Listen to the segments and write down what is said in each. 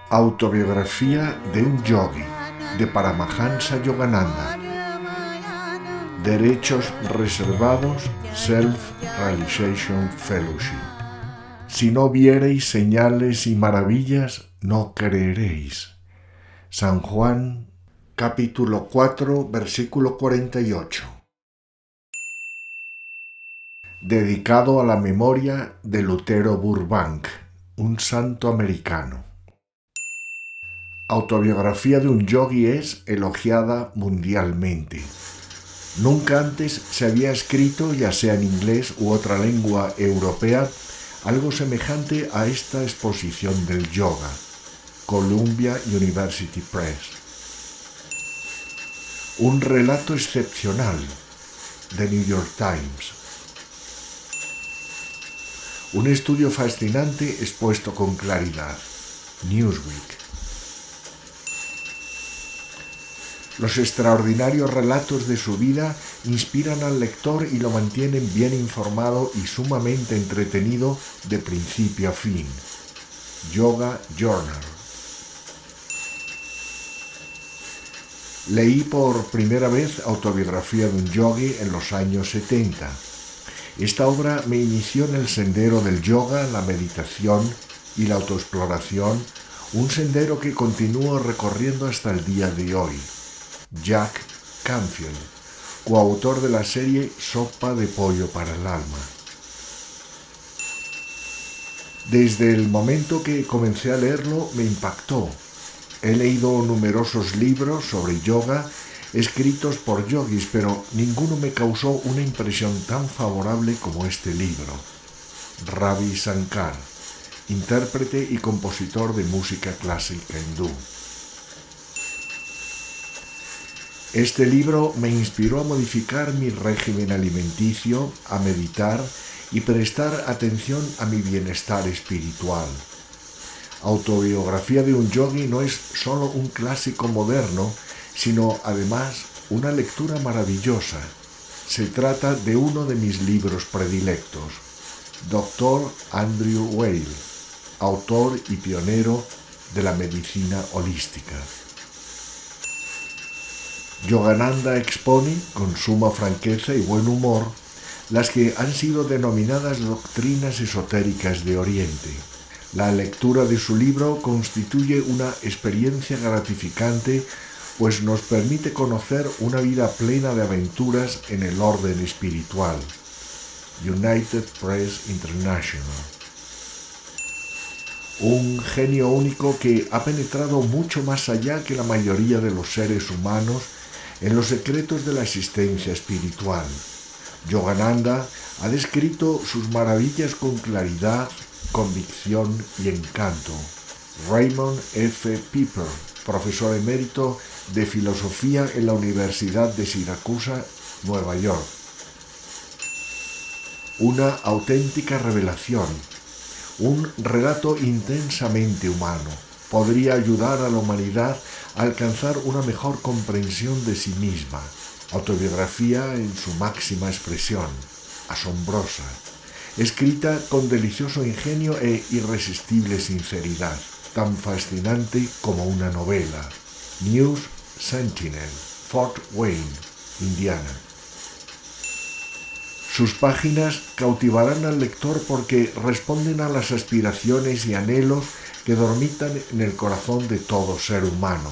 Autobiografía de un yogi, de Paramahansa Yogananda. Derechos reservados, Self-Realization Fellowship. Si no viereis señales y maravillas, no creeréis. San Juan, capítulo 4, versículo 48. Dedicado a la memoria de Lutero Burbank, un santo americano. Autobiografía de un yogi es elogiada mundialmente. Nunca antes se había escrito, ya sea en inglés u otra lengua europea, algo semejante a esta exposición del yoga. Columbia University Press. Un relato excepcional. The New York Times. Un estudio fascinante expuesto con claridad. Newsweek. Los extraordinarios relatos de su vida inspiran al lector y lo mantienen bien informado y sumamente entretenido de principio a fin. Yoga Journal. Leí por primera vez Autobiografía de un yogi en los años 70. Esta obra me inició en el sendero del yoga, la meditación y la autoexploración, un sendero que continúo recorriendo hasta el día de hoy. Jack Canfield, coautor de la serie Sopa de pollo para el alma. Desde el momento que comencé a leerlo me impactó. He leído numerosos libros sobre yoga escritos por yogis, pero ninguno me causó una impresión tan favorable como este libro. Ravi Shankar, intérprete y compositor de música clásica hindú. Este libro me inspiró a modificar mi régimen alimenticio, a meditar y prestar atención a mi bienestar espiritual. Autobiografía de un yogi no es solo un clásico moderno, sino además una lectura maravillosa. Se trata de uno de mis libros predilectos. Dr. Andrew Weil, autor y pionero de la medicina holística. Yogananda expone, con suma franqueza y buen humor, las que han sido denominadas doctrinas esotéricas de Oriente. La lectura de su libro constituye una experiencia gratificante, pues nos permite conocer una vida plena de aventuras en el orden espiritual. United Press International. Un genio único que ha penetrado mucho más allá que la mayoría de los seres humanos en los secretos de la existencia espiritual. Yogananda ha descrito sus maravillas con claridad, convicción y encanto. Raymond F. Pieper, profesor emérito de filosofía en la Universidad de Siracusa, Nueva York. Una auténtica revelación, un relato intensamente humano. Podría ayudar a la humanidad a alcanzar una mejor comprensión de sí misma. Autobiografía en su máxima expresión, asombrosa, escrita con delicioso ingenio e irresistible sinceridad, tan fascinante como una novela. News Sentinel, Fort Wayne, Indiana. Sus páginas cautivarán al lector porque responden a las aspiraciones y anhelos que dormitan en el corazón de todo ser humano.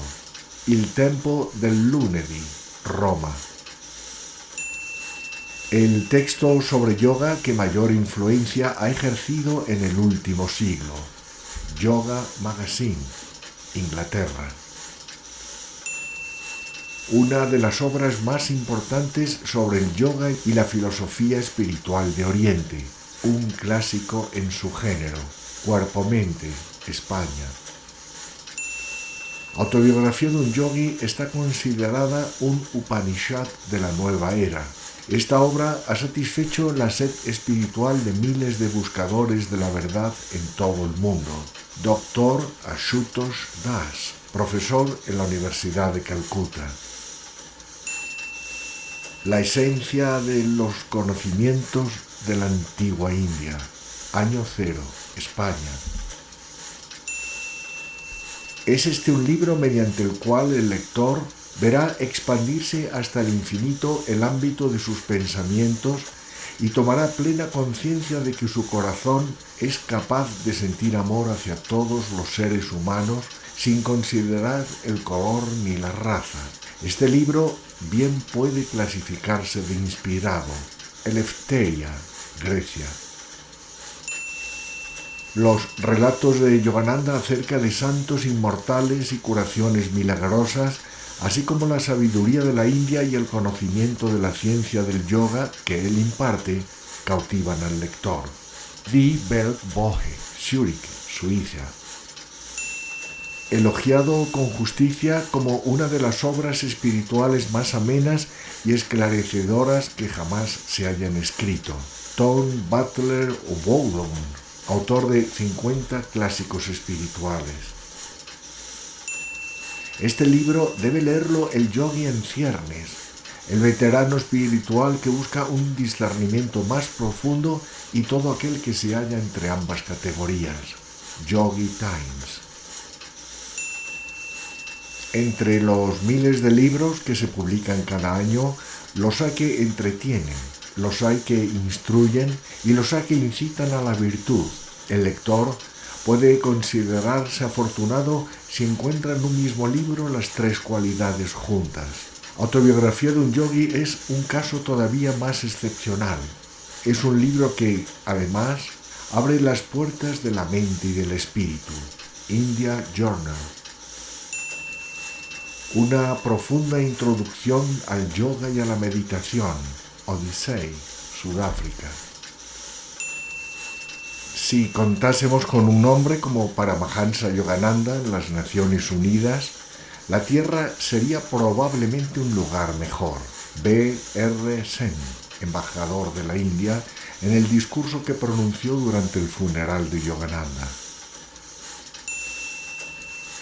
Il tempo del lunedì, Roma. El texto sobre yoga que mayor influencia ha ejercido en el último siglo. Yoga Magazine, Inglaterra. Una de las obras más importantes sobre el yoga y la filosofía espiritual de Oriente. Un clásico en su género. Cuerpo-mente, España. Autobiografía de un yogi está considerada un Upanishad de la nueva era. Esta obra ha satisfecho la sed espiritual de miles de buscadores de la verdad en todo el mundo. Dr. Ashutosh Das, profesor en la Universidad de Calcuta. La esencia de los conocimientos de la antigua India. Año cero, España. Es este un libro mediante el cual el lector verá expandirse hasta el infinito el ámbito de sus pensamientos y tomará plena conciencia de que su corazón es capaz de sentir amor hacia todos los seres humanos sin considerar el color ni la raza. Este libro bien puede clasificarse de inspirado. Eleftheria, Grecia. Los relatos de Yogananda acerca de santos inmortales y curaciones milagrosas, así como la sabiduría de la India y el conocimiento de la ciencia del yoga que él imparte, cautivan al lector. Die Weltwoche, Zúrich, Suiza. Elogiado con justicia como una de las obras espirituales más amenas y esclarecedoras que jamás se hayan escrito. Tom Butler Bowden, autor de 50 clásicos espirituales. Este libro debe leerlo el yogi en ciernes, el veterano espiritual que busca un discernimiento más profundo y todo aquel que se halla entre ambas categorías. Yogi Times. Entre los miles de libros que se publican cada año, los hay que entretienen, los hay que instruyen y los hay que incitan a la virtud. El lector puede considerarse afortunado si encuentra en un mismo libro las tres cualidades juntas. Autobiografía de un yogi es un caso todavía más excepcional. Es un libro que, además, abre las puertas de la mente y del espíritu. India Journal. Una profunda introducción al yoga y a la meditación. Odyssey, Sudáfrica. Si contásemos con un nombre como Paramahansa Yogananda en las Naciones Unidas, la Tierra sería probablemente un lugar mejor. B.R. Sen, embajador de la India, en el discurso que pronunció durante el funeral de Yogananda.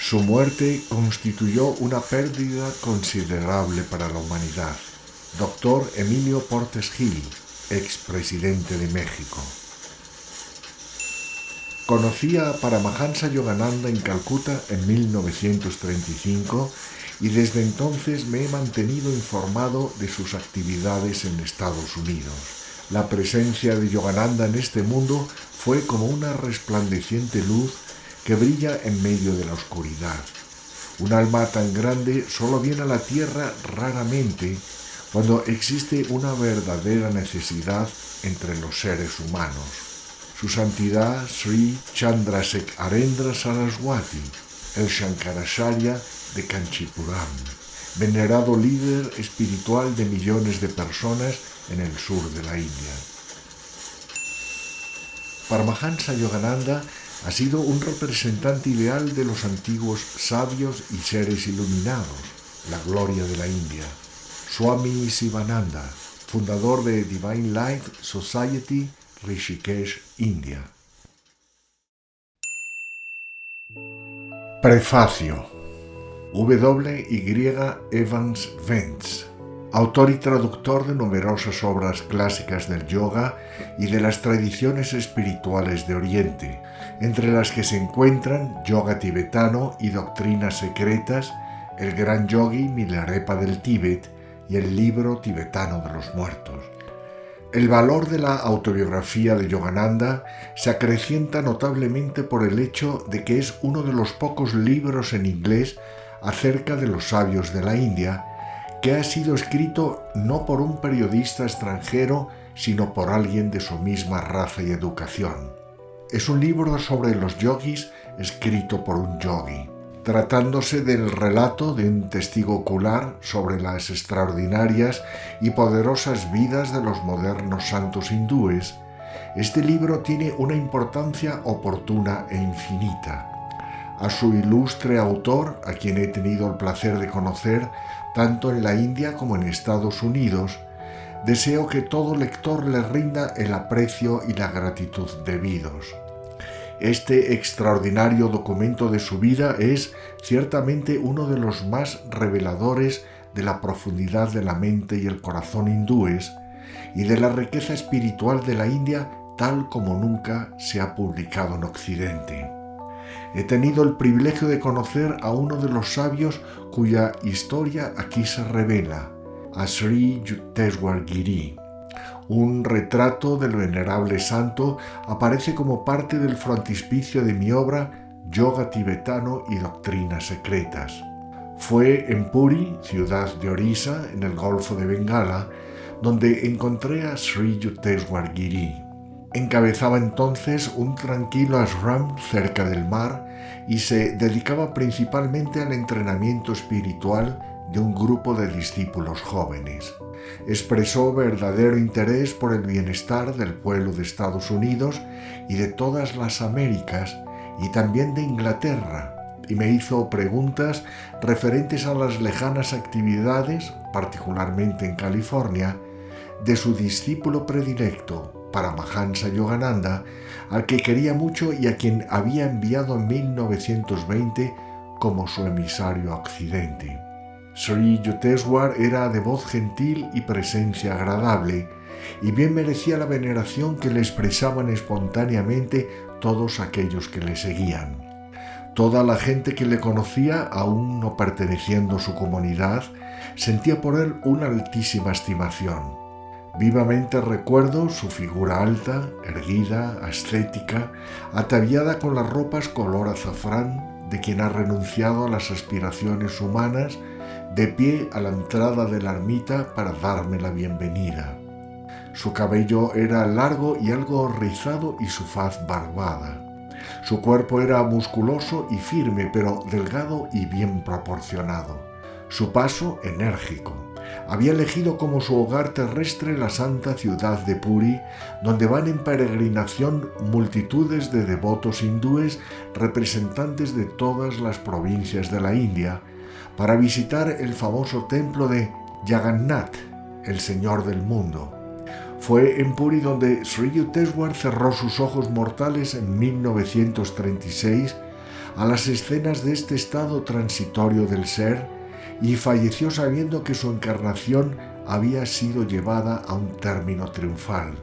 Su muerte constituyó una pérdida considerable para la humanidad. Dr. Emilio Portes Gil, expresidente de México. Conocí a Paramahansa Yogananda en Calcuta en 1935 y desde entonces me he mantenido informado de sus actividades en Estados Unidos. La presencia de Yogananda en este mundo fue como una resplandeciente luz que brilla en medio de la oscuridad. Un alma tan grande solo viene a la tierra raramente cuando existe una verdadera necesidad entre los seres humanos. Su santidad Sri Chandrasekharendra Saraswati, el Shankaracharya de Kanchipuram, venerado líder espiritual de millones de personas en el sur de la India. Paramahansa Yogananda ha sido un representante ideal de los antiguos sabios y seres iluminados, la gloria de la India. Swami Sivananda, fundador de Divine Life Society, Rishikesh, India. Prefacio. W. Y. Evans Wentz, autor y traductor de numerosas obras clásicas del yoga y de las tradiciones espirituales de Oriente, entre las que se encuentran Yoga tibetano y Doctrinas secretas, el Gran Yogi Milarepa del Tíbet y el Libro tibetano de los muertos. El valor de la autobiografía de Yogananda se acrecienta notablemente por el hecho de que es uno de los pocos libros en inglés acerca de los sabios de la India que ha sido escrito no por un periodista extranjero, sino por alguien de su misma raza y educación. Es un libro sobre los yogis escrito por un yogi. Tratándose del relato de un testigo ocular sobre las extraordinarias y poderosas vidas de los modernos santos hindúes, este libro tiene una importancia oportuna e infinita. A su ilustre autor, a quien he tenido el placer de conocer tanto en la India como en Estados Unidos, deseo que todo lector le rinda el aprecio y la gratitud debidos. Este extraordinario documento de su vida es ciertamente uno de los más reveladores de la profundidad de la mente y el corazón hindúes y de la riqueza espiritual de la India tal como nunca se ha publicado en Occidente. He tenido el privilegio de conocer a uno de los sabios cuya historia aquí se revela, a Sri Yukteswar Giri. Un retrato del venerable santo aparece como parte del frontispicio de mi obra Yoga tibetano y doctrinas secretas. Fue en Puri, ciudad de Orissa, en el Golfo de Bengala, donde encontré a Sri Yukteswar Giri. Encabezaba entonces un tranquilo ashram cerca del mar y se dedicaba principalmente al entrenamiento espiritual de un grupo de discípulos jóvenes. Expresó verdadero interés por el bienestar del pueblo de Estados Unidos y de todas las Américas y también de Inglaterra, y me hizo preguntas referentes a las lejanas actividades, particularmente en California, de su discípulo predilecto, Paramahansa Yogananda, al que quería mucho y a quien había enviado en 1920 como su emisario a Occidente. Sri Yukteswar era de voz gentil y presencia agradable, y bien merecía la veneración que le expresaban espontáneamente todos aquellos que le seguían. Toda la gente que le conocía, aún no perteneciendo a su comunidad, sentía por él una altísima estimación. Vivamente recuerdo su figura alta, erguida, ascética, ataviada con las ropas color azafrán de quien ha renunciado a las aspiraciones humanas, de pie a la entrada de la ermita para darme la bienvenida. Su cabello era largo y algo rizado y su faz barbada. Su cuerpo era musculoso y firme, pero delgado y bien proporcionado. Su paso enérgico. Había elegido como su hogar terrestre la santa ciudad de Puri, donde van en peregrinación multitudes de devotos hindúes representantes de todas las provincias de la India, para visitar el famoso templo de Jagannath, el Señor del mundo. Fue en Puri donde Sri Yukteswar cerró sus ojos mortales en 1936 a las escenas de este estado transitorio del ser y falleció sabiendo que su encarnación había sido llevada a un término triunfal.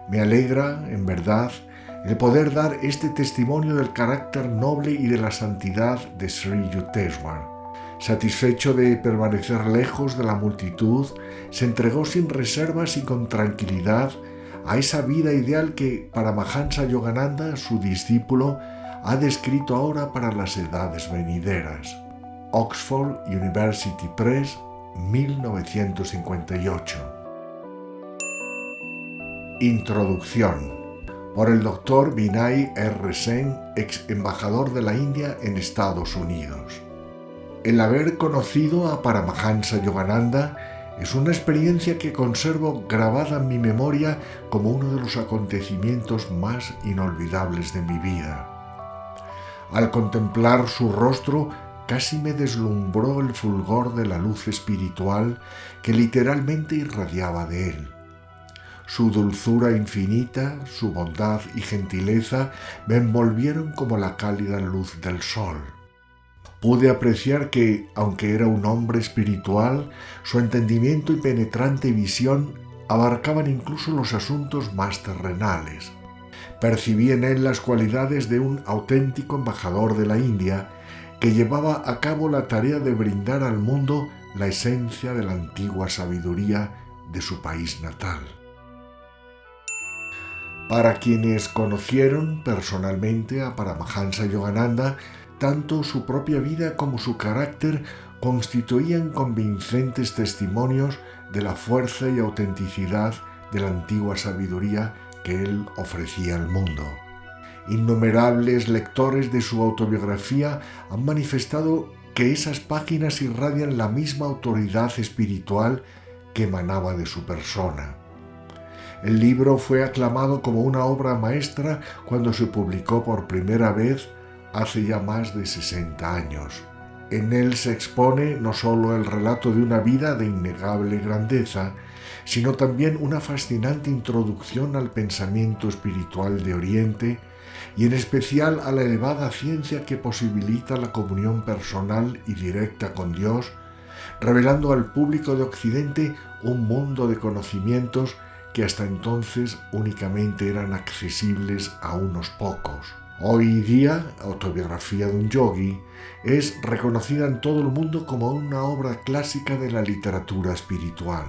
Me alegra, en verdad, el poder dar este testimonio del carácter noble y de la santidad de Sri Yukteswar. Satisfecho de permanecer lejos de la multitud, se entregó sin reservas y con tranquilidad a esa vida ideal que Paramahansa Yogananda, su discípulo, ha descrito ahora para las edades venideras. Oxford University Press, 1958. Introducción. Por el Dr. Vinay R. Sen, ex embajador de la India en Estados Unidos. El haber conocido a Paramahansa Yogananda es una experiencia que conservo grabada en mi memoria como uno de los acontecimientos más inolvidables de mi vida. Al contemplar su rostro, casi me deslumbró el fulgor de la luz espiritual que literalmente irradiaba de él. Su dulzura infinita, su bondad y gentileza me envolvieron como la cálida luz del sol. Pude apreciar que, aunque era un hombre espiritual, su entendimiento y penetrante visión abarcaban incluso los asuntos más terrenales. Percibí en él las cualidades de un auténtico embajador de la India que llevaba a cabo la tarea de brindar al mundo la esencia de la antigua sabiduría de su país natal. Para quienes conocieron personalmente a Paramahansa Yogananda, tanto su propia vida como su carácter constituían convincentes testimonios de la fuerza y autenticidad de la antigua sabiduría que él ofrecía al mundo. Innumerables lectores de su autobiografía han manifestado que esas páginas irradian la misma autoridad espiritual que emanaba de su persona. El libro fue aclamado como una obra maestra cuando se publicó por primera vez hace ya más de 60 años. En él se expone no solo el relato de una vida de innegable grandeza, sino también una fascinante introducción al pensamiento espiritual de Oriente y en especial a la elevada ciencia que posibilita la comunión personal y directa con Dios, revelando al público de Occidente un mundo de conocimientos que hasta entonces únicamente eran accesibles a unos pocos. Hoy día, Autobiografía de un Yogi es reconocida en todo el mundo como una obra clásica de la literatura espiritual.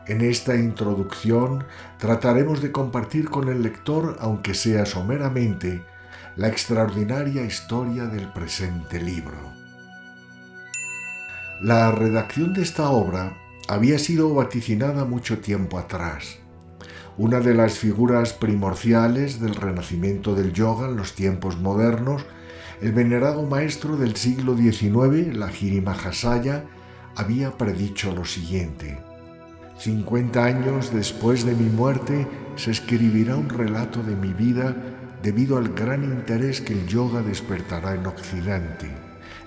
En esta introducción trataremos de compartir con el lector, aunque sea someramente, la extraordinaria historia del presente libro. La redacción de esta obra había sido vaticinada mucho tiempo atrás. Una de las figuras primordiales del renacimiento del yoga en los tiempos modernos, el venerado maestro del siglo XIX, Lahiri Mahasaya, había predicho lo siguiente: 50 años después de mi muerte se escribirá un relato de mi vida debido al gran interés que el yoga despertará en Occidente.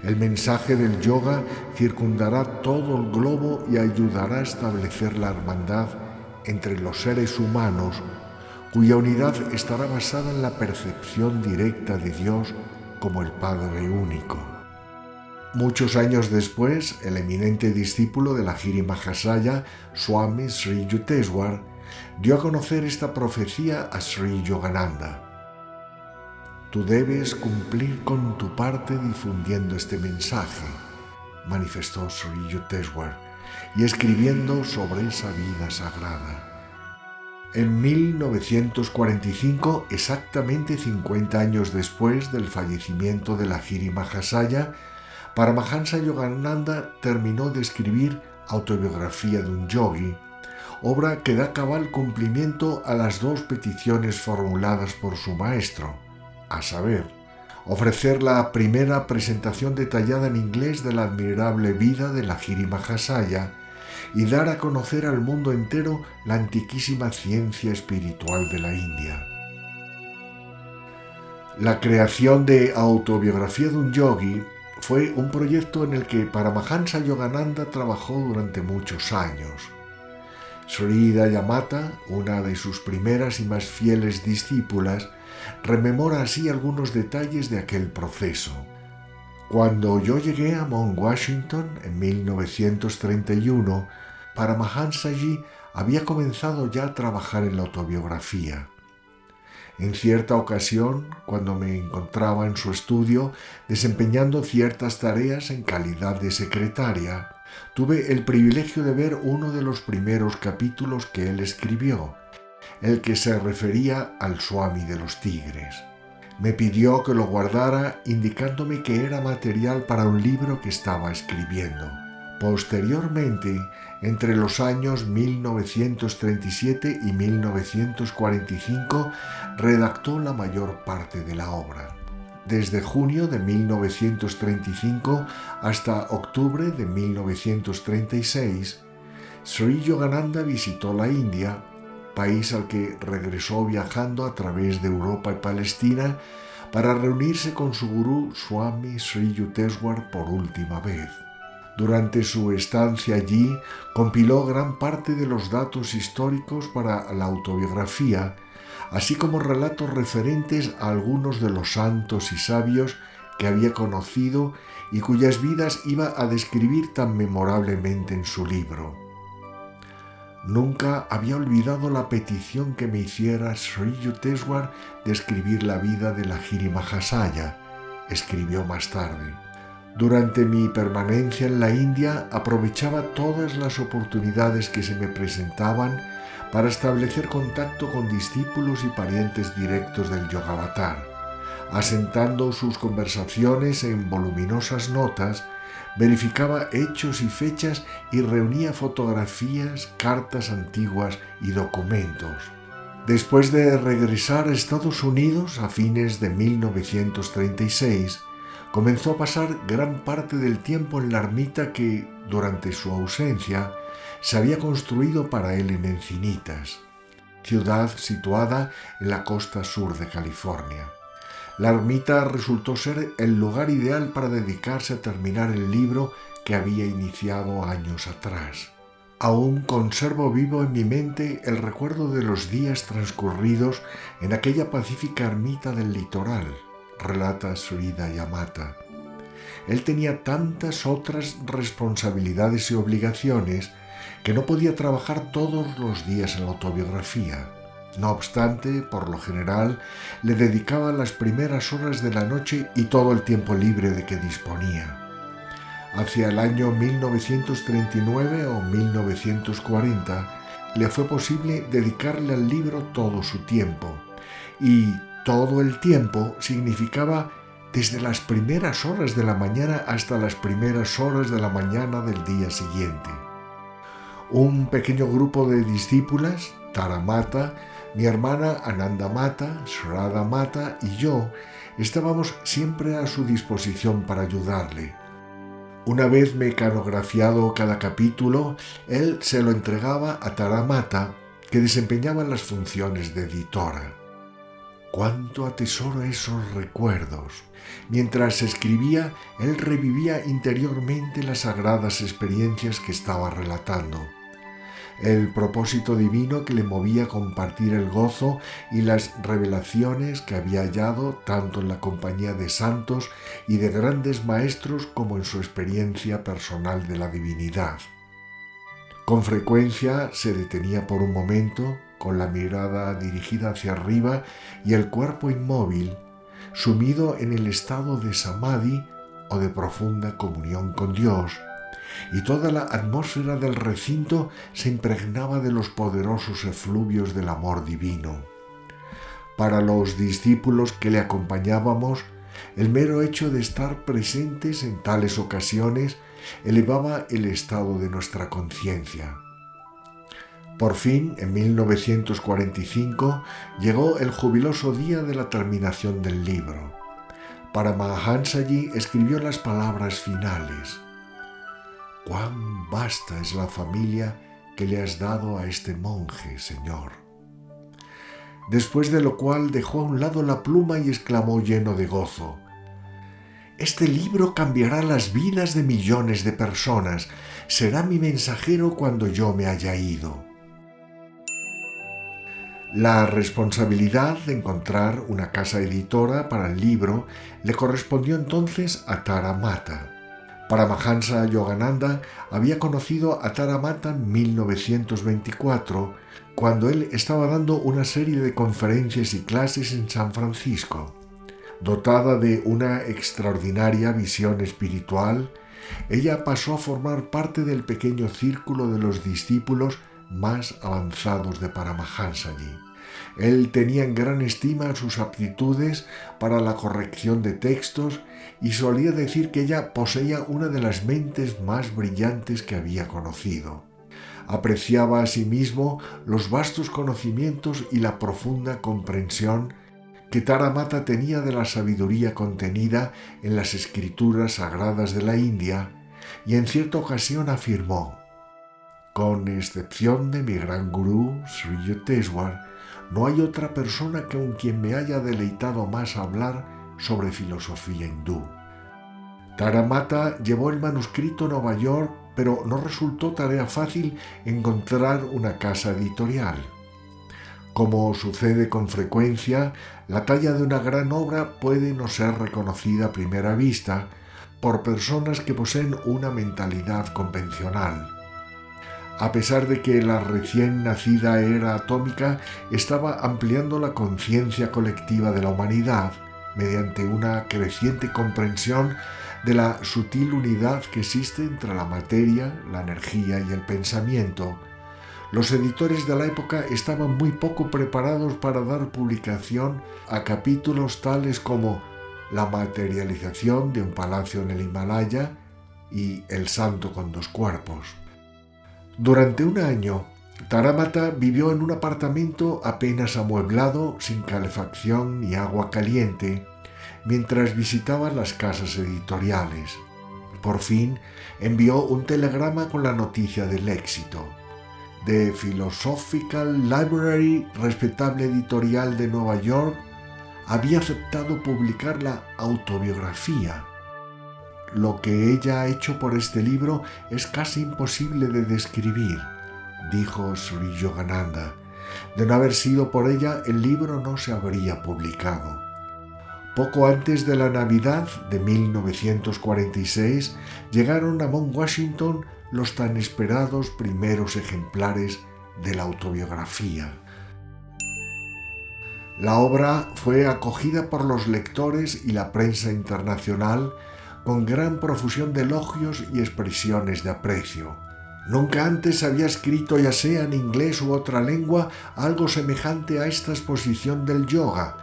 El mensaje del yoga circundará todo el globo y ayudará a establecer la hermandad entre los seres humanos, cuya unidad estará basada en la percepción directa de Dios como el Padre único. Muchos años después, el eminente discípulo de Lahiri Mahasaya, Swami Sri Yukteswar, dio a conocer esta profecía a Sri Yogananda. Tú debes cumplir con tu parte difundiendo este mensaje, manifestó Sri Yukteswar, y escribiendo sobre esa vida sagrada. En 1945, exactamente 50 años después del fallecimiento de Lahiri Mahasaya, Paramahansa Yogananda terminó de escribir Autobiografía de un Yogi, obra que da cabal cumplimiento a las dos peticiones formuladas por su maestro, a saber, ofrecer la primera presentación detallada en inglés de la admirable vida de Lahiri Mahasaya y dar a conocer al mundo entero la antiquísima ciencia espiritual de la India. La creación de Autobiografía de un Yogi fue un proyecto en el que Paramahansa Yogananda trabajó durante muchos años. Sri Dayamata, una de sus primeras y más fieles discípulas, rememora así algunos detalles de aquel proceso. Cuando yo llegué a Mount Washington en 1931, Paramahansaji había comenzado ya a trabajar en la autobiografía. En cierta ocasión, cuando me encontraba en su estudio desempeñando ciertas tareas en calidad de secretaria, tuve el privilegio de ver uno de los primeros capítulos que él escribió, el que se refería al Swami de los Tigres. Me pidió que lo guardara, indicándome que era material para un libro que estaba escribiendo. Posteriormente, entre los años 1937 y 1945, redactó la mayor parte de la obra. Desde junio de 1935 hasta octubre de 1936, Sri Yogananda visitó la India, país al que regresó viajando a través de Europa y Palestina para reunirse con su gurú Swami Sri Yukteswar por última vez. Durante su estancia allí, compiló gran parte de los datos históricos para la autobiografía, así como relatos referentes a algunos de los santos y sabios que había conocido y cuyas vidas iba a describir tan memorablemente en su libro. Nunca había olvidado la petición que me hiciera Sri Yukteswar de escribir la vida de Lahiri Mahasaya, escribió más tarde. Durante mi permanencia en la India aprovechaba todas las oportunidades que se me presentaban para establecer contacto con discípulos y parientes directos del Yogavatar. Asentando sus conversaciones en voluminosas notas, verificaba hechos y fechas y reunía fotografías, cartas antiguas y documentos. Después de regresar a Estados Unidos a fines de 1936, comenzó a pasar gran parte del tiempo en la ermita que, durante su ausencia, se había construido para él en Encinitas, ciudad situada en la costa sur de California. La ermita resultó ser el lugar ideal para dedicarse a terminar el libro que había iniciado años atrás. Aún conservo vivo en mi mente el recuerdo de los días transcurridos en aquella pacífica ermita del litoral, relata Sri Dayamata. Él tenía tantas otras responsabilidades y obligaciones que no podía trabajar todos los días en la autobiografía. No obstante, por lo general, le dedicaba las primeras horas de la noche y todo el tiempo libre de que disponía. Hacia el año 1939 o 1940 le fue posible dedicarle al libro todo su tiempo, y todo el tiempo significaba desde las primeras horas de la mañana hasta las primeras horas de la mañana del día siguiente. Un pequeño grupo de discípulas, Tara Mata, mi hermana Ananda Mata, Shraddha Mata y yo, estábamos siempre a su disposición para ayudarle. Una vez mecanografiado cada capítulo, él se lo entregaba a Tara Mata, que desempeñaba las funciones de editora. Cuánto atesoro esos recuerdos. Mientras escribía, él revivía interiormente las sagradas experiencias que estaba relatando. El propósito divino que le movía a compartir el gozo y las revelaciones que había hallado tanto en la compañía de santos y de grandes maestros como en su experiencia personal de la divinidad. Con frecuencia se detenía por un momento, con la mirada dirigida hacia arriba y el cuerpo inmóvil, sumido en el estado de samadhi o de profunda comunión con Dios, y toda la atmósfera del recinto se impregnaba de los poderosos efluvios del amor divino. Para los discípulos que le acompañábamos, el mero hecho de estar presentes en tales ocasiones elevaba el estado de nuestra conciencia. Por fin, en 1945, llegó el jubiloso día de la terminación del libro. Paramahansaji escribió las palabras finales: «Cuán vasta es la familia que le has dado a este monje, Señor». Después de lo cual dejó a un lado la pluma y exclamó lleno de gozo: «Este libro cambiará las vidas de millones de personas. Será mi mensajero cuando yo me haya ido». La responsabilidad de encontrar una casa editora para el libro le correspondió entonces a Tara Mata. Paramahansa Yogananda había conocido a Tara Mata en 1924, cuando él estaba dando una serie de conferencias y clases en San Francisco. Dotada de una extraordinaria visión espiritual, ella pasó a formar parte del pequeño círculo de los discípulos más avanzados de Paramahansaji. Él tenía en gran estima sus aptitudes para la corrección de textos y solía decir que ella poseía una de las mentes más brillantes que había conocido. Apreciaba asimismo los vastos conocimientos y la profunda comprensión que Tara Mata tenía de la sabiduría contenida en las escrituras sagradas de la India, y en cierta ocasión afirmó: «Con excepción de mi gran gurú, Sri Yukteswar, no hay otra persona con quien me haya deleitado más hablar sobre filosofía hindú». Tara Mata llevó el manuscrito a Nueva York, pero no resultó tarea fácil encontrar una casa editorial. Como sucede con frecuencia, la talla de una gran obra puede no ser reconocida a primera vista por personas que poseen una mentalidad convencional. A pesar de que la recién nacida era atómica estaba ampliando la conciencia colectiva de la humanidad mediante una creciente comprensión de la sutil unidad que existe entre la materia, la energía y el pensamiento, los editores de la época estaban muy poco preparados para dar publicación a capítulos tales como La materialización de un palacio en el Himalaya y El santo con dos cuerpos. Durante un año, Tara Mata vivió en un apartamento apenas amueblado, sin calefacción ni agua caliente, mientras visitaba las casas editoriales. Por fin envió un telegrama con la noticia del éxito. The Philosophical Library, respetable editorial de Nueva York, había aceptado publicar la autobiografía. «Lo que ella ha hecho por este libro es casi imposible de describir», dijo Sri Yogananda. «De no haber sido por ella, el libro no se habría publicado». Poco antes de la Navidad de 1946 llegaron a Mount Washington los tan esperados primeros ejemplares de la autobiografía. La obra fue acogida por los lectores y la prensa internacional con gran profusión de elogios y expresiones de aprecio. Nunca antes había escrito, ya sea en inglés u otra lengua, algo semejante a esta exposición del yoga,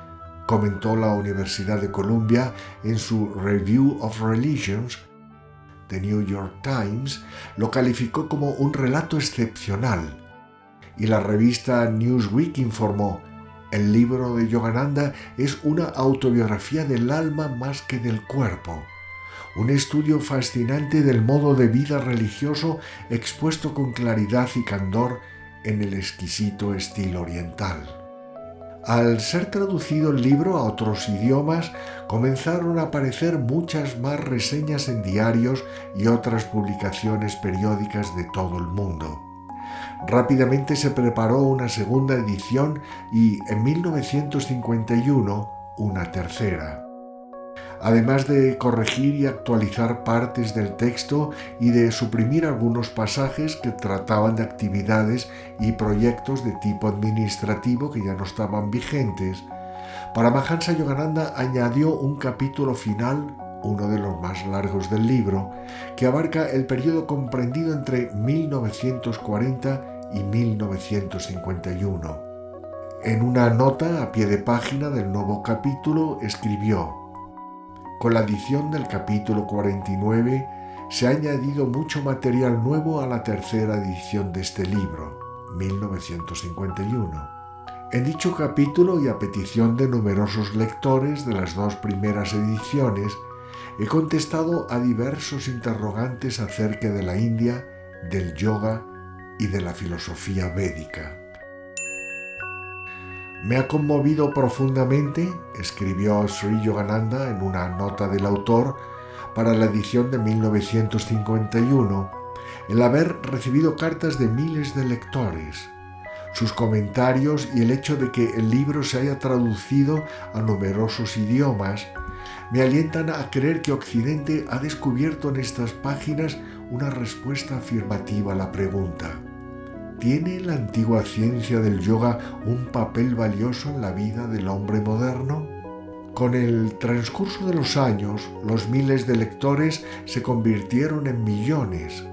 comentó la Universidad de Columbia en su Review of Religions. The New York Times lo calificó como un relato excepcional y la revista Newsweek informó: el libro de Yogananda es una autobiografía del alma más que del cuerpo, un estudio fascinante del modo de vida religioso expuesto con claridad y candor en el exquisito estilo oriental. Al ser traducido el libro a otros idiomas, comenzaron a aparecer muchas más reseñas en diarios y otras publicaciones periódicas de todo el mundo. Rápidamente se preparó una segunda edición y, en 1951, una tercera. Además de corregir y actualizar partes del texto y de suprimir algunos pasajes que trataban de actividades y proyectos de tipo administrativo que ya no estaban vigentes, Paramahansa Yogananda añadió un capítulo final, uno de los más largos del libro, que abarca el periodo comprendido entre 1940 y 1951. En una nota a pie de página del nuevo capítulo escribió: con la adición del capítulo 49 se ha añadido mucho material nuevo a la tercera edición de este libro, 1951. En dicho capítulo y a petición de numerosos lectores de las dos primeras ediciones, he contestado a diversos interrogantes acerca de la India, del yoga y de la filosofía védica. Me ha conmovido profundamente, escribió Sri Yogananda en una nota del autor para la edición de 1951, el haber recibido cartas de miles de lectores. Sus comentarios y el hecho de que el libro se haya traducido a numerosos idiomas me alientan a creer que Occidente ha descubierto en estas páginas una respuesta afirmativa a la pregunta: ¿tiene la antigua ciencia del yoga un papel valioso en la vida del hombre moderno? Con el transcurso de los años, los miles de lectores se convirtieron en millones,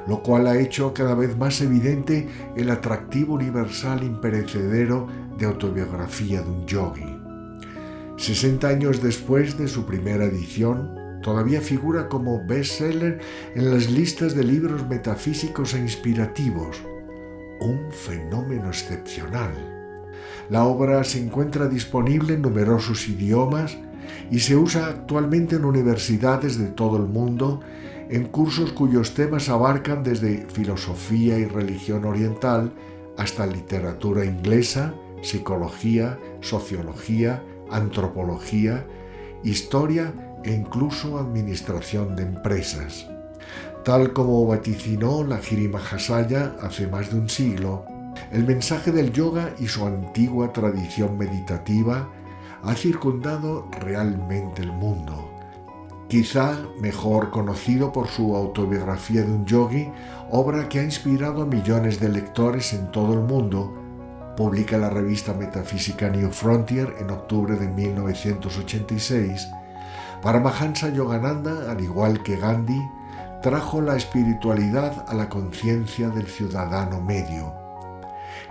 lo cual ha hecho cada vez más evidente el atractivo universal imperecedero de autobiografía de un yogi. 60 años después de su primera edición, todavía figura como bestseller en las listas de libros metafísicos e inspirativos. Un fenómeno excepcional. La obra se encuentra disponible en numerosos idiomas y se usa actualmente en universidades de todo el mundo en cursos cuyos temas abarcan desde filosofía y religión oriental hasta literatura inglesa, psicología, sociología, antropología, historia e incluso administración de empresas. Tal como vaticinó la Giri Mahasaya hace más de un siglo, el mensaje del yoga y su antigua tradición meditativa ha circundado realmente el mundo. Quizá mejor conocido por su autobiografía de un yogi, obra que ha inspirado a millones de lectores en todo el mundo, publica la revista metafísica New Frontier en octubre de 1986, Paramahansa Yogananda, al igual que Gandhi, trajo la espiritualidad a la conciencia del ciudadano medio.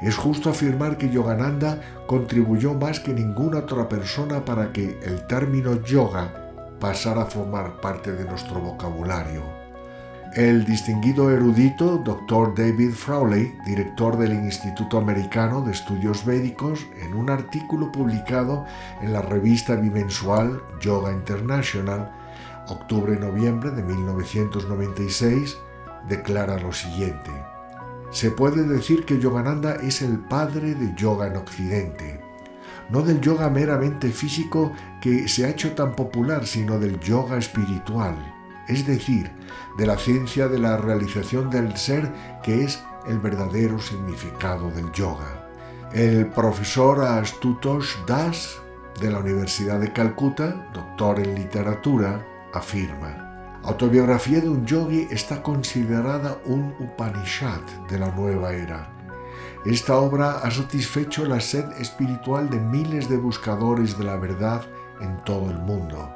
Es justo afirmar que Yogananda contribuyó más que ninguna otra persona para que el término yoga pasara a formar parte de nuestro vocabulario. El distinguido erudito Dr. David Frawley, director del Instituto Americano de Estudios Védicos, en un artículo publicado en la revista bimensual Yoga International, octubre-noviembre de 1996, declara lo siguiente: se puede decir que Yogananda es el padre de yoga en Occidente, no del yoga meramente físico que se ha hecho tan popular, sino del yoga espiritual, es decir, de la ciencia de la realización del ser, que es el verdadero significado del yoga. El profesor Ashutosh Das, de la Universidad de Calcuta, doctor en literatura, afirma: Autobiografía de un yogi está considerada un Upanishad de la nueva era. Esta obra ha satisfecho la sed espiritual de miles de buscadores de la verdad en todo el mundo.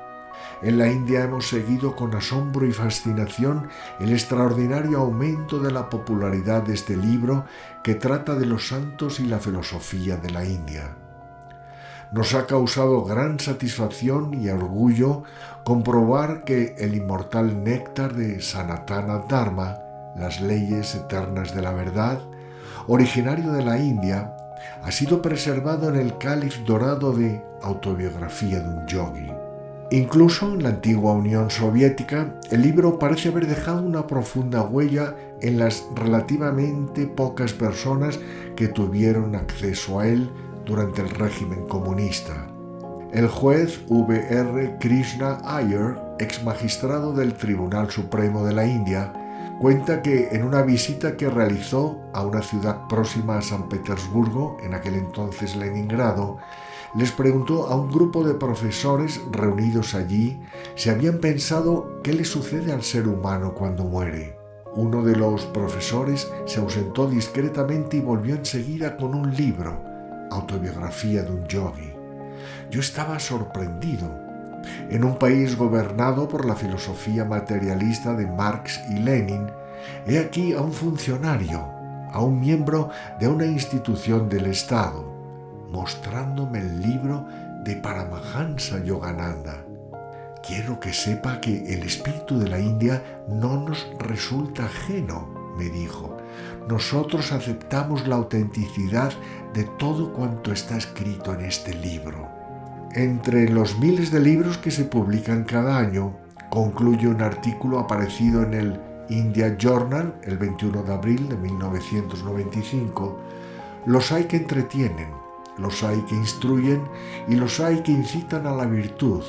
En la India hemos seguido con asombro y fascinación el extraordinario aumento de la popularidad de este libro que trata de los santos y la filosofía de la India. Nos ha causado gran satisfacción y orgullo comprobar que el inmortal néctar de Sanatana Dharma, las leyes eternas de la verdad, originario de la India, ha sido preservado en el cáliz dorado de Autobiografía de un Yogi. Incluso en la antigua Unión Soviética, el libro parece haber dejado una profunda huella en las relativamente pocas personas que tuvieron acceso a él durante el régimen comunista. El juez V.R. Krishna Iyer, ex magistrado del Tribunal Supremo de la India, cuenta que en una visita que realizó a una ciudad próxima a San Petersburgo, en aquel entonces Leningrado, les preguntó a un grupo de profesores reunidos allí si habían pensado qué le sucede al ser humano cuando muere. Uno de los profesores se ausentó discretamente y volvió enseguida con un libro, Autobiografía de un Yogi. Yo estaba sorprendido. En un país gobernado por la filosofía materialista de Marx y Lenin, he aquí a un funcionario, a un miembro de una institución del Estado, mostrándome el libro de Paramahansa Yogananda. Quiero que sepa que el espíritu de la India no nos resulta ajeno, me dijo. Nosotros aceptamos la autenticidad de todo cuanto está escrito en este libro. Entre los miles de libros que se publican cada año, concluye un artículo aparecido en el India Journal el 21 de abril de 1995. Los hay que entretienen, los hay que instruyen y los hay que incitan a la virtud.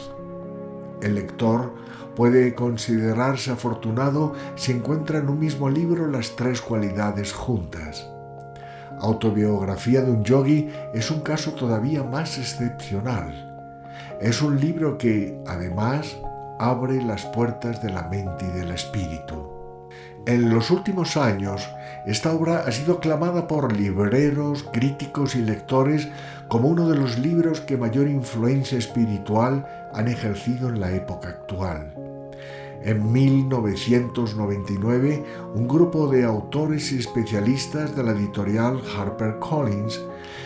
El lector puede considerarse afortunado si encuentra en un mismo libro las tres cualidades juntas. Autobiografía de un Yogi es un caso todavía más excepcional. Es un libro que, además, abre las puertas de la mente y del espíritu. En los últimos años, esta obra ha sido aclamada por libreros, críticos y lectores como uno de los libros que mayor influencia espiritual han ejercido en la época actual. En 1999, un grupo de autores y especialistas de la editorial HarperCollins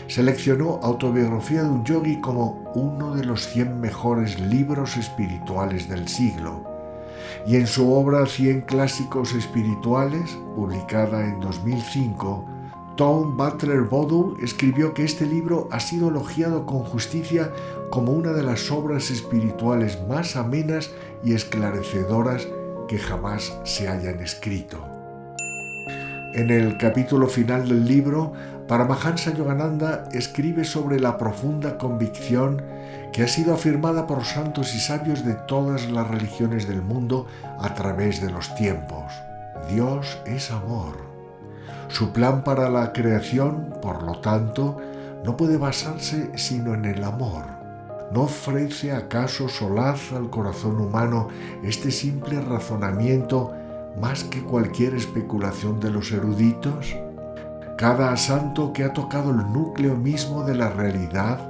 seleccionó Autobiografía de un Yogi como uno de los 100 mejores libros espirituales del siglo. Y en su obra 100 clásicos espirituales, publicada en 2005, Tom Butler Bodo escribió que este libro ha sido elogiado con justicia como una de las obras espirituales más amenas y esclarecedoras que jamás se hayan escrito. En el capítulo final del libro, Paramahansa Yogananda escribe sobre la profunda convicción que ha sido afirmada por santos y sabios de todas las religiones del mundo a través de los tiempos. Dios es amor. Su plan para la creación, por lo tanto, no puede basarse sino en el amor. ¿No ofrece acaso solaz al corazón humano este simple razonamiento más que cualquier especulación de los eruditos? Cada santo que ha tocado el núcleo mismo de la realidad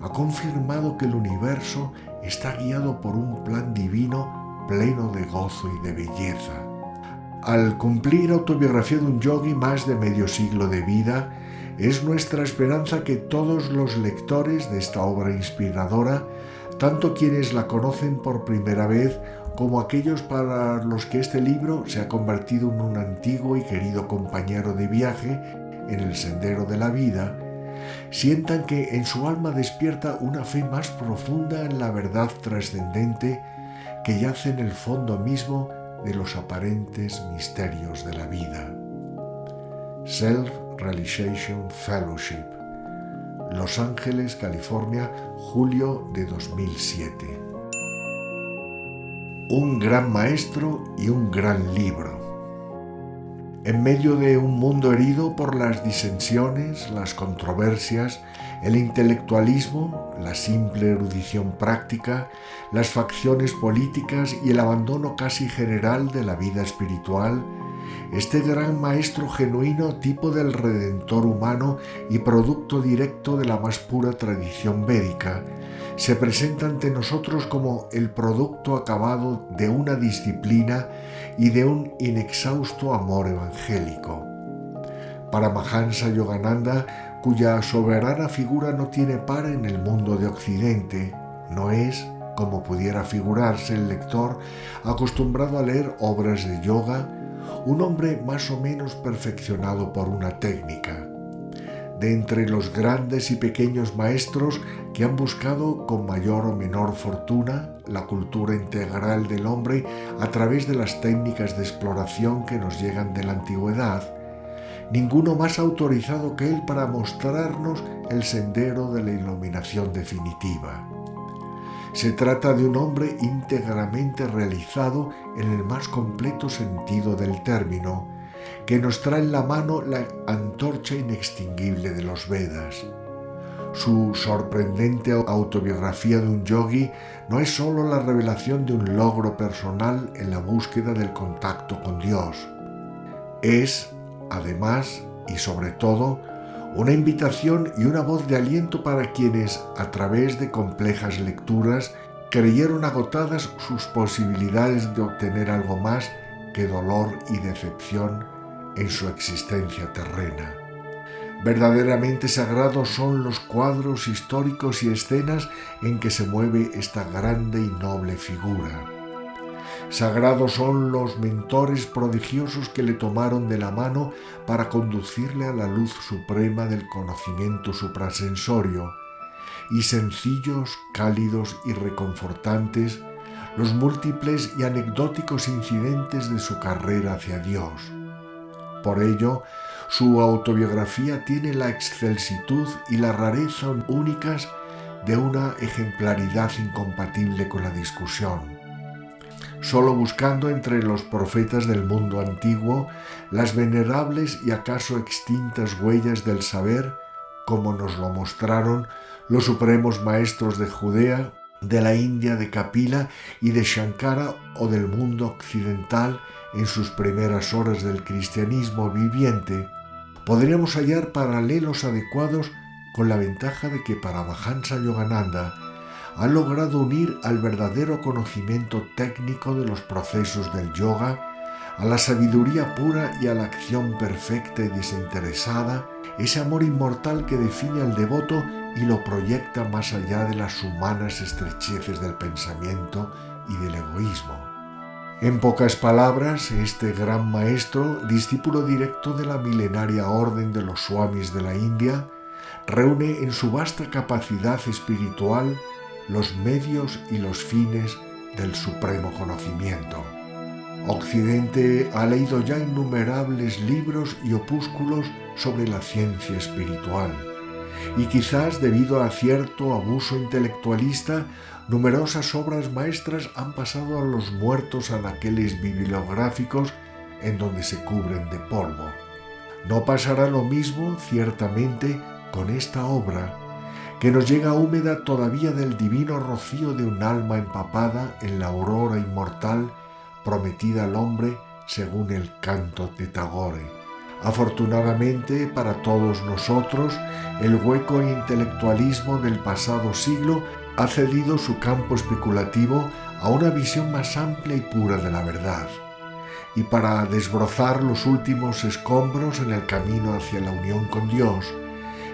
ha confirmado que el universo está guiado por un plan divino pleno de gozo y de belleza. Al cumplir Autobiografía de un Yogi más de medio siglo de vida, es nuestra esperanza que todos los lectores de esta obra inspiradora, tanto quienes la conocen por primera vez como aquellos para los que este libro se ha convertido en un antiguo y querido compañero de viaje en el sendero de la vida, sientan que en su alma despierta una fe más profunda en la verdad trascendente que yace en el fondo mismo de los aparentes misterios de la vida. Self-Realization Fellowship, Los Ángeles, California, julio de 2007. Un gran maestro y un gran libro. En medio de un mundo herido por las disensiones, las controversias, el intelectualismo, la simple erudición práctica, las facciones políticas y el abandono casi general de la vida espiritual, Este gran maestro genuino, tipo del redentor humano y producto directo de la más pura tradición védica, se presenta ante nosotros como el producto acabado de una disciplina y de un inexhausto amor evangélico. Paramahansa Yogananda, cuya soberana figura no tiene par en el mundo de Occidente, no es, como pudiera figurarse el lector acostumbrado a leer obras de yoga, un hombre más o menos perfeccionado por una técnica. De entre los grandes y pequeños maestros que han buscado con mayor o menor fortuna la cultura integral del hombre a través de las técnicas de exploración que nos llegan de la antigüedad, ninguno más autorizado que él para mostrarnos el sendero de la iluminación definitiva. Se trata de un hombre íntegramente realizado en el más completo sentido del término, que nos trae en la mano la antorcha inextinguible de los Vedas. Su sorprendente autobiografía de un yogi no es sólo la revelación de un logro personal en la búsqueda del contacto con Dios. Es, además y sobre todo, una invitación y una voz de aliento para quienes, a través de complejas lecturas, creyeron agotadas sus posibilidades de obtener algo más que dolor y decepción en su existencia terrena. Verdaderamente sagrados son los cuadros históricos y escenas en que se mueve esta grande y noble figura. Sagrados son los mentores prodigiosos que le tomaron de la mano para conducirle a la luz suprema del conocimiento suprasensorio, y sencillos, cálidos y reconfortantes los múltiples y anecdóticos incidentes de su carrera hacia Dios. Por ello, su autobiografía tiene la excelsitud y la rareza únicas de una ejemplaridad incompatible con la discusión. Solo buscando entre los profetas del mundo antiguo las venerables y acaso extintas huellas del saber, como nos lo mostraron los supremos maestros de Judea, de la India de Kapila y de Shankara o del mundo occidental en sus primeras horas del cristianismo viviente, podríamos hallar paralelos adecuados con la ventaja de que Paramahansa Yogananda ha logrado unir al verdadero conocimiento técnico de los procesos del yoga, a la sabiduría pura y a la acción perfecta y desinteresada, ese amor inmortal que define al devoto y lo proyecta más allá de las humanas estrecheces del pensamiento y del egoísmo. En pocas palabras, este gran maestro, discípulo directo de la milenaria orden de los swamis de la India, reúne en su vasta capacidad espiritual los medios y los fines del supremo conocimiento. Occidente ha leído ya innumerables libros y opúsculos sobre la ciencia espiritual, y quizás debido a cierto abuso intelectualista, numerosas obras maestras han pasado a los muertos anaqueles bibliográficos en donde se cubren de polvo. No pasará lo mismo, ciertamente, con esta obra, que nos llega húmeda todavía del divino rocío de un alma empapada en la aurora inmortal prometida al hombre según el canto de Tagore. Afortunadamente para todos nosotros, el hueco intelectualismo del pasado siglo ha cedido su campo especulativo a una visión más amplia y pura de la verdad. Y para desbrozar los últimos escombros en el camino hacia la unión con Dios,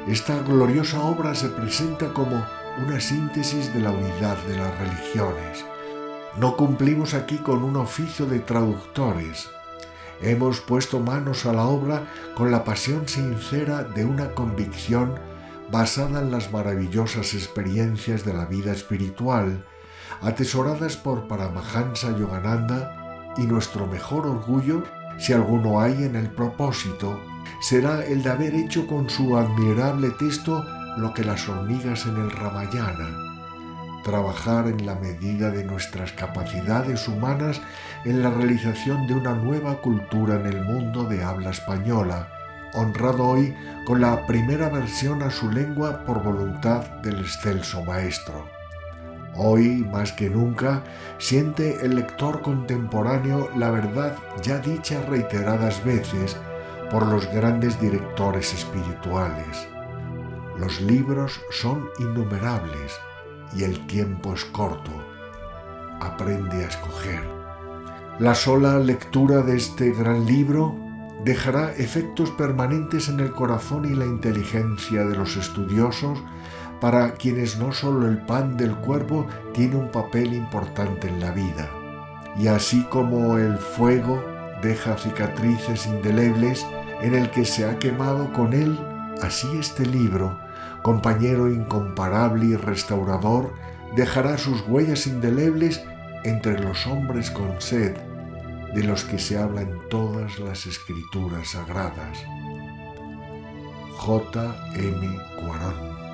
esta gloriosa obra se presenta como una síntesis de la unidad de las religiones. No cumplimos aquí con un oficio de traductores. Hemos puesto manos a la obra con la pasión sincera de una convicción basada en las maravillosas experiencias de la vida espiritual, atesoradas por Paramahansa Yogananda, y nuestro mejor orgullo, si alguno hay en el propósito, será el de haber hecho con su admirable texto lo que las hormigas en el Ramayana: trabajar en la medida de nuestras capacidades humanas en la realización de una nueva cultura en el mundo de habla española, honrado hoy con la primera versión a su lengua por voluntad del excelso maestro. Hoy, más que nunca, siente el lector contemporáneo la verdad ya dicha reiteradas veces por los grandes directores espirituales. Los libros son innumerables y el tiempo es corto. Aprende a escoger. La sola lectura de este gran libro dejará efectos permanentes en el corazón y la inteligencia de los estudiosos, para quienes no solo el pan del cuerpo tiene un papel importante en la vida. Y así como el fuego deja cicatrices indelebles en el que se ha quemado con él, así este libro, compañero incomparable y restaurador, dejará sus huellas indelebles entre los hombres con sed, de los que se habla en todas las escrituras sagradas. J. M. Cuarón.